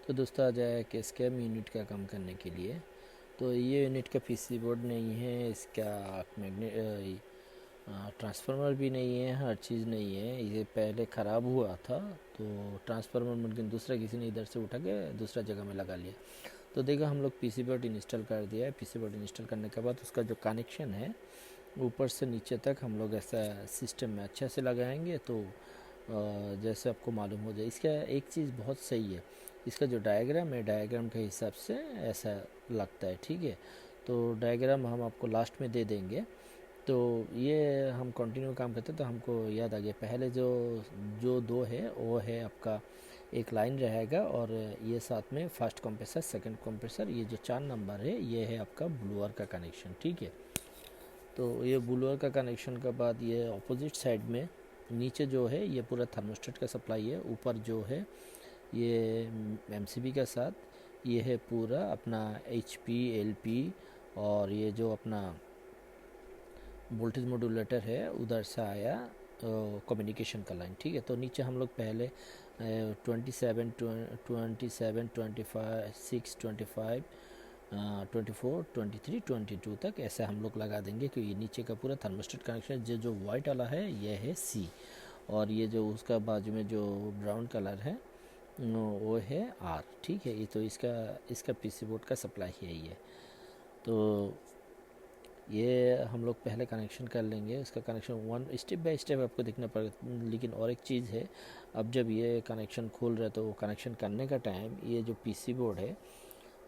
तो दोस्तों आज आया कि स्कैम यूनिट का काम करने के लिए। तो ये यूनिट का पीसी बोर्ड नहीं है, इसका मैग्नेट ट्रांसफार्मर भी नहीं है, हर चीज़ नहीं है। ये पहले ख़राब हुआ था तो ट्रांसफार्मर मुमकिन दूसरा किसी ने इधर से उठा के दूसरा जगह में लगा लिया। तो देखो हम लोग पीसी बोर्ड इंस्टॉल कर दिया है। पीसी बोर्ड इंस्टॉल करने के बाद उसका जो कनेक्शन है ऊपर से नीचे तक हम लोग ऐसा सिस्टम में अच्छे से लगाएंगे तो जैसे आपको मालूम हो जाए। इसका एक चीज़ बहुत सही है, इसका जो डायग्राम है डायग्राम के हिसाब से ऐसा लगता है, ठीक है। तो डायग्राम हम आपको लास्ट में दे देंगे। तो ये हम कंटिन्यू काम करते तो हमको याद आ गया, पहले जो जो दो है वो है आपका एक लाइन रहेगा और ये साथ में फर्स्ट कंप्रेसर सेकंड कंप्रेसर, ये जो 4 नंबर है ये है आपका ब्लूअर का कनेक्शन, ठीक है। तो ये ब्लूअर का कनेक्शन के बाद ये अपोजिट साइड में नीचे जो है ये पूरा थर्मोस्टेट का सप्लाई है। ऊपर जो है ये एमसीबी का साथ ये है पूरा अपना एचपी एलपी, और ये जो अपना वोल्टेज मॉड्यूलेटर है उधर से आया कम्युनिकेशन का लाइन, ठीक है। तो नीचे हम लोग पहले 27 25 24 23 22 तक ऐसे हम लोग लगा देंगे कि ये नीचे का पूरा थर्मोस्टेट कनेक्शन जो वाइट वाला है ये है सी, और ये जो उसका बाजू में जो ब्राउन कलर है वो है आर, ठीक है। ये तो इसका इसका पीसी बोर्ड का सप्लाई है ये। तो ये हम लोग पहले कनेक्शन कर लेंगे, इसका connection one step by step आपको देखना पड़ेगा। लेकिन और एक चीज़ है, अब जब ये कनेक्शन खोल रहे तो कनेक्शन करने का टाइम ये जो पीसी बोर्ड है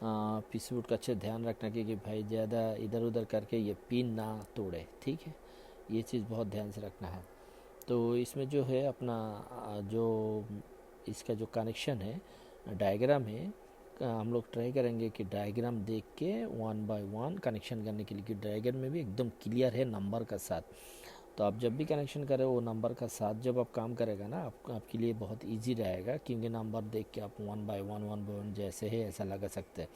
पीसी बोर्ड का अच्छे ध्यान रखना कि भाई ज़्यादा इधर उधर करके ये पिन ना तोड़े, ठीक है। ये चीज़ बहुत ध्यान से रखना है। तो इसमें जो है अपना जो इसका जो कनेक्शन है डायग्राम है, हम लोग ट्राई करेंगे कि डायग्राम देख के वन बाय वन कनेक्शन करने के लिए, कि डायग्राम में भी एकदम क्लियर है नंबर का साथ। तो आप जब भी कनेक्शन करें वो नंबर का साथ जब आप काम करेगा ना आपके लिए बहुत इजी रहेगा, क्योंकि नंबर देख के आप वन बाय वन जैसे है ऐसा लगा सकते हैं।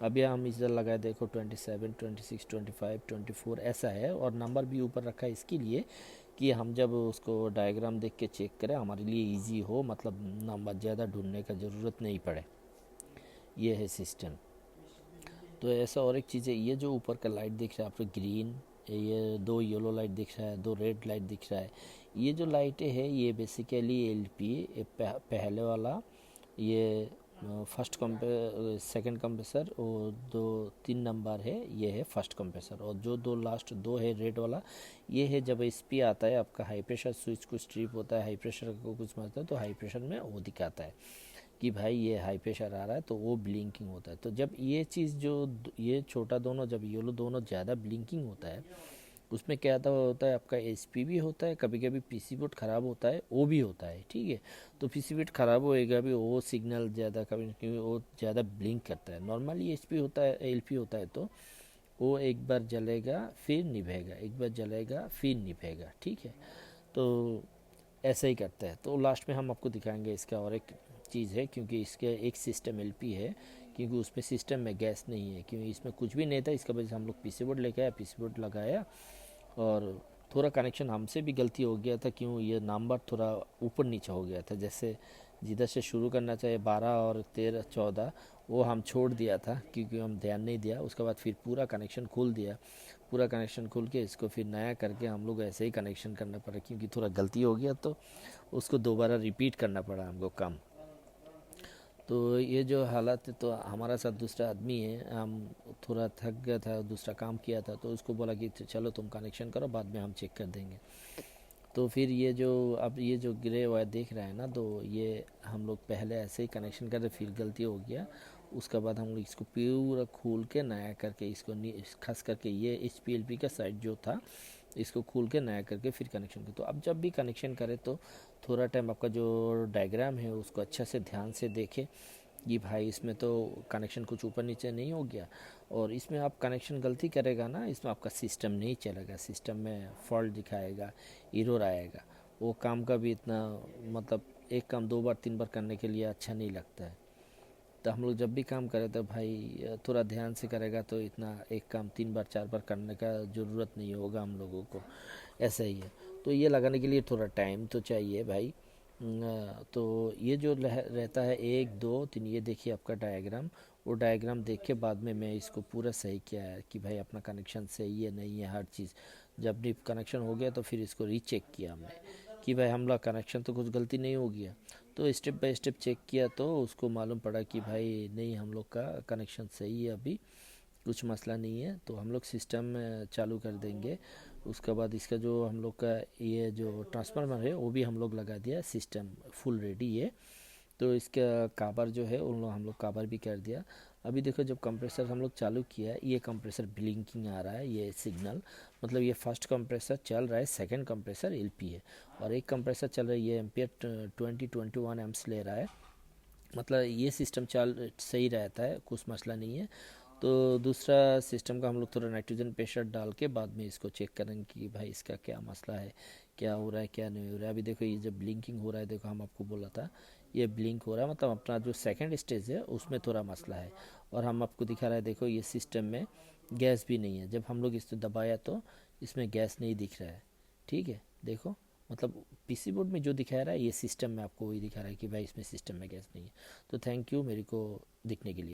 अभी हम इधर लगाए देखो 27 26 25 24 ऐसा है, और नंबर भी ऊपर रखा है इसके लिए कि हम जब उसको डायग्राम देख के चेक करें हमारे लिए इजी हो, मतलब नंबर ज़्यादा ढूंढने का ज़रूरत नहीं पड़े। ये है सिस्टम। तो ऐसा और एक चीज़ है, ये जो ऊपर का लाइट दिख रहा है आपको ग्रीन, ये दो येलो लाइट दिख रहा है, दो रेड लाइट दिख रहा है। ये जो लाइटें है ये बेसिकली एलपी पहले वाला ये फर्स्ट सेकंड कंप्रेसर, और दो 3 नंबर है ये है फर्स्ट कंप्रेसर, और जो दो लास्ट दो है रेड वाला ये है जब एसपी आता है आपका हाई प्रेशर स्विच को स्ट्रिप होता है, हाई प्रेशर को कुछ मारता है तो हाई प्रेशर में वो दिखाता है कि भाई ये हाई प्रेशर आ रहा है, तो वो ब्लिंकिंग होता है। तो जब ये चीज़ जो ये छोटा दोनों जब ये लो दोनों ज़्यादा ब्लिंकिंग होता है उसमें क्या होता है आपका एसपी भी होता है, कभी कभी पीसी बोर्ड ख़राब होता है वो भी होता है, ठीक है। तो पीसी बोर्ड ख़राब होएगा भी वो सिग्नल ज़्यादा कभी क्योंकि वो ज़्यादा ब्लिंक करता है। नॉर्मली एचपी होता है एलपी होता है तो वो एक बार जलेगा फिर निभेगा, एक बार जलेगा फिर निभेगा, ठीक है। तो ऐसा ही करता है। तो लास्ट में हम आपको दिखाएंगे इसका और एक चीज़ है, क्योंकि इसके एक सिस्टम एलपी है, क्योंकि उसमें सिस्टम में गैस नहीं है, क्योंकि इसमें कुछ भी नहीं था। इसका वजह से हम लोग पीसी बोर्ड लेके आए, पीसी बोर्ड लगाया, और थोड़ा कनेक्शन हमसे भी गलती हो गया था, क्यों ये नंबर थोड़ा ऊपर नीचे हो गया था। जैसे जिधर से शुरू करना चाहिए 12 और 13 14 वो हम छोड़ दिया था क्योंकि हम ध्यान नहीं दिया। उसके बाद फिर पूरा कनेक्शन खोल दिया, पूरा कनेक्शन खोल के इसको फिर नया करके हम लोग ऐसे ही कनेक्शन करना पड़ा, क्योंकि थोड़ा गलती हो गया तो उसको दोबारा रिपीट करना पड़ा हमको काम। तो ये जो हालत है, तो हमारा साथ दूसरा आदमी है, हम थोड़ा थक गया था, दूसरा काम किया था, तो उसको बोला कि चलो तुम कनेक्शन करो बाद में हम चेक कर देंगे। तो फिर ये जो अब ये जो ग्रे वायर देख रहा है ना, तो ये हम लोग पहले ऐसे ही कनेक्शन कर रहे, फिर गलती हो गया। उसके बाद हम लोग इसको पूरा खोल के नया करके इसको खास करके ये एच पी एल पी का साइड जो था इसको खोल के नया करके फिर कनेक्शन कर। तो अब जब भी कनेक्शन करें तो थोड़ा टाइम आपका जो डायग्राम है उसको अच्छा से ध्यान से देखें कि भाई इसमें तो कनेक्शन कुछ ऊपर नीचे नहीं हो गया। और इसमें आप कनेक्शन गलती करेगा ना, इसमें आपका सिस्टम नहीं चलेगा, सिस्टम में फॉल्ट दिखाएगा, एरर आएगा। वो काम का भी इतना मतलब एक काम 2 बार 3 बार करने के लिए अच्छा नहीं लगता है। तो हम लोग जब भी काम करें तो भाई थोड़ा ध्यान से करेगा तो इतना एक काम 3 बार 4 बार करने का ज़रूरत नहीं होगा हम लोगों को, ऐसा ही है। तो ये लगाने के लिए थोड़ा टाइम तो चाहिए भाई। तो ये जो रहता है 1 2 3, ये देखिए आपका डायग्राम। वो डायग्राम देख के बाद में मैं इसको पूरा सही किया है कि भाई अपना कनेक्शन सही है नहीं है हर चीज़। जब भी कनेक्शन हो गया तो फिर इसको रीचेक किया हमने कि भाई हमारा कनेक्शन तो कुछ गलती नहीं हो गया। तो स्टेप बाय स्टेप चेक किया तो उसको मालूम पड़ा कि भाई नहीं, हम लोग का कनेक्शन सही है, अभी कुछ मसला नहीं है। तो हम लोग सिस्टम चालू कर देंगे। उसके बाद इसका जो हम लोग का ये जो ट्रांसफार्मर है वो भी हम लोग लगा दिया, सिस्टम फुल रेडी है। तो इसका काबर जो है उन लोग हम लोग काबर भी कर दिया। अभी देखो जब कंप्रेसर हम लोग चालू किया है, ये कंप्रेसर ब्लिंकिंग आ रहा है, ये सिग्नल मतलब ये फर्स्ट कंप्रेसर चल रहा है, सेकंड कंप्रेसर एलपी है, और एक कंप्रेसर चल रहा है ये एम्पियर 20-21 एम्प्स ले रहा है। मतलब ये सिस्टम चल सही रहता है, कुछ मसला नहीं है। तो दूसरा सिस्टम का हम लोग थोड़ा नाइट्रोजन प्रेशर डाल के बाद में इसको चेक करेंगे कि भाई इसका क्या मसला है, क्या हो रहा है क्या नहीं हो रहा है। अभी देखो ये जब ब्लिंकिंग हो रहा है, देखो हम आपको बोला था ये ब्लिंक हो रहा है, मतलब अपना जो सेकंड स्टेज है उसमें थोड़ा मसला है। और हम आपको दिखा रहा है, देखो ये सिस्टम में गैस भी नहीं है, जब हम लोग इसको दबाया तो इसमें गैस नहीं दिख रहा है। ठीक है, देखो मतलब पीसी बोर्ड में जो दिखा रहा है ये सिस्टम में आपको वही दिखा रहा है कि भाई इसमें सिस्टम में गैस नहीं है। तो थैंक यू मेरे को दिखने के लिए।